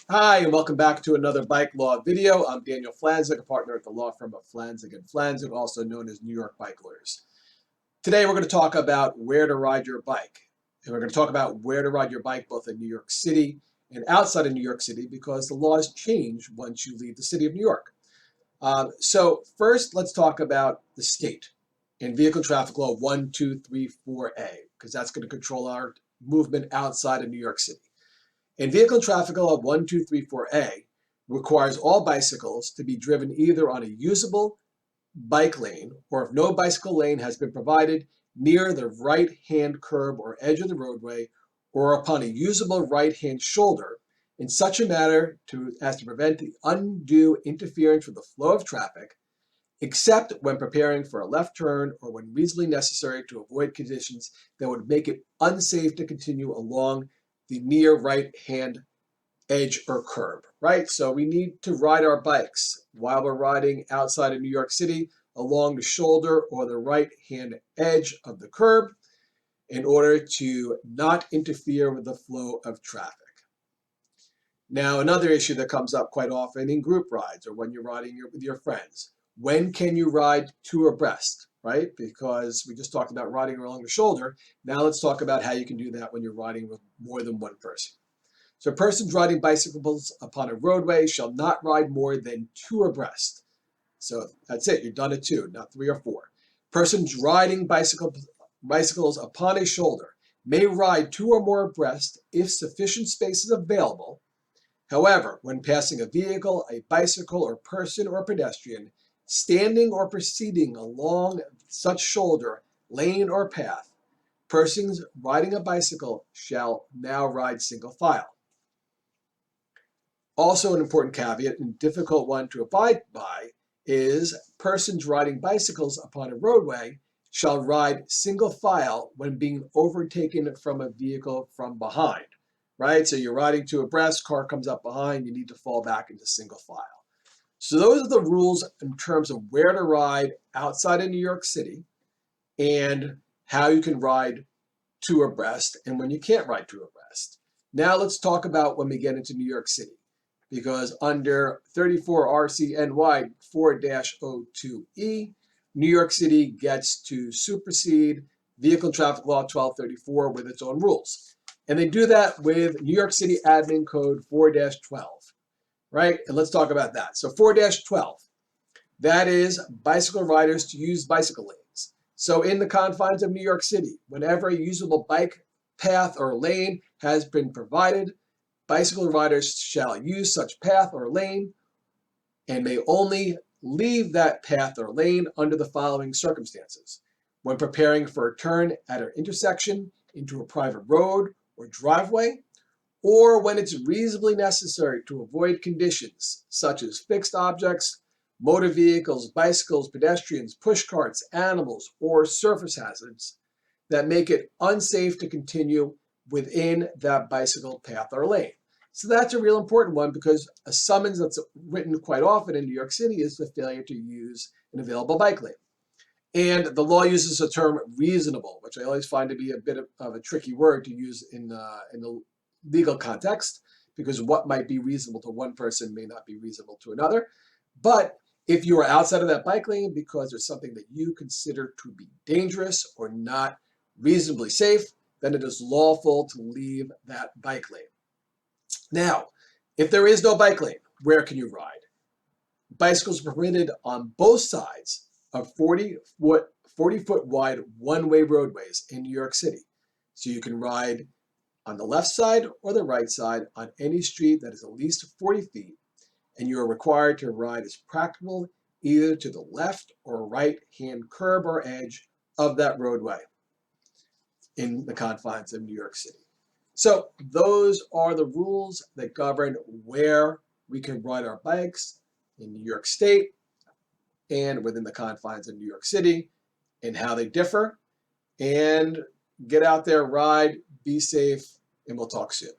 Hi, and welcome back to another bike law video. I'm Daniel Flanzig, a partner at the law firm of Flanzig & Flanzig, also known as New York Bike Lawyers. Today, we're going to talk about where to ride your bike. And we're going to talk about where to ride your bike both in New York City and outside of New York City because the laws change once you leave the city of New York. So first, let's talk about the state and Vehicle Traffic Law 1234A, because that's going to control our movement outside of New York City. And Vehicle Traffic Law 1234A requires all bicycles to be driven either on a usable bike lane or if no bicycle lane has been provided near the right-hand curb or edge of the roadway or upon a usable right-hand shoulder in such a manner as to prevent the undue interference with the flow of traffic, except when preparing for a left turn or when reasonably necessary to avoid conditions that would make it unsafe to continue along the near right-hand edge or curb, right? So we need to ride our bikes while we're riding outside of New York City along the shoulder or the right-hand edge of the curb in order to not interfere with the flow of traffic. Now, another issue that comes up quite often in group rides or when you're riding with your friends. When can you ride two abreast, right? Because we just talked about riding along the shoulder. Now let's talk about how you can do that when you're riding with more than one person. So persons riding bicycles upon a roadway shall not ride more than two abreast. So that's it, you're done at two, not three or four. Persons riding bicycles upon a shoulder may ride two or more abreast if sufficient space is available. However, when passing a vehicle, a bicycle, or person or pedestrian, standing or proceeding along such shoulder, lane, or path, persons riding a bicycle shall now ride single file. Also an important caveat and difficult one to abide by is persons riding bicycles upon a roadway shall ride single file when being overtaken from a vehicle from behind, right? So you're riding two abreast, car comes up behind, you need to fall back into single file. So those are the rules in terms of where to ride outside of New York City and how you can ride two abreast and when you can't ride two abreast. Now let's talk about when we get into New York City, because under 34 RCNY 4-02E, New York City gets to supersede Vehicle Traffic Law 1234 with its own rules. And they do that with New York City Admin Code 4-12, right? And let's talk about that. So 4-12, that is bicycle riders to use bicycle lanes. So in the confines of New York City, whenever a usable bike path or lane has been provided, bicycle riders shall use such path or lane and may only leave that path or lane under the following circumstances. When preparing for a turn at an intersection into a private road or driveway, or when it's reasonably necessary to avoid conditions such as fixed objects, motor vehicles, bicycles, pedestrians, push carts, animals, or surface hazards that make it unsafe to continue within that bicycle path or lane. So that's a real important one because a summons that's written quite often in New York City is the failure to use an available bike lane. And the law uses the term reasonable, which I always find to be a bit of a tricky word to use in the legal context, because what might be reasonable to one person may not be reasonable to another. But if you are outside of that bike lane because there's something that you consider to be dangerous or not reasonably safe, then it is lawful to leave that bike lane. Now, if there is no bike lane, where can you ride? Bicycles are permitted on both sides of 40-foot wide one-way roadways in New York City. So you can ride on the left side or the right side on any street that is at least 40 feet, and you are required to ride as practicable either to the left or right-hand curb or edge of that roadway in the confines of New York City. So those are the rules that govern where we can ride our bikes in New York State and within the confines of New York City and how they differ. And get out there, ride, be safe, and we'll talk soon.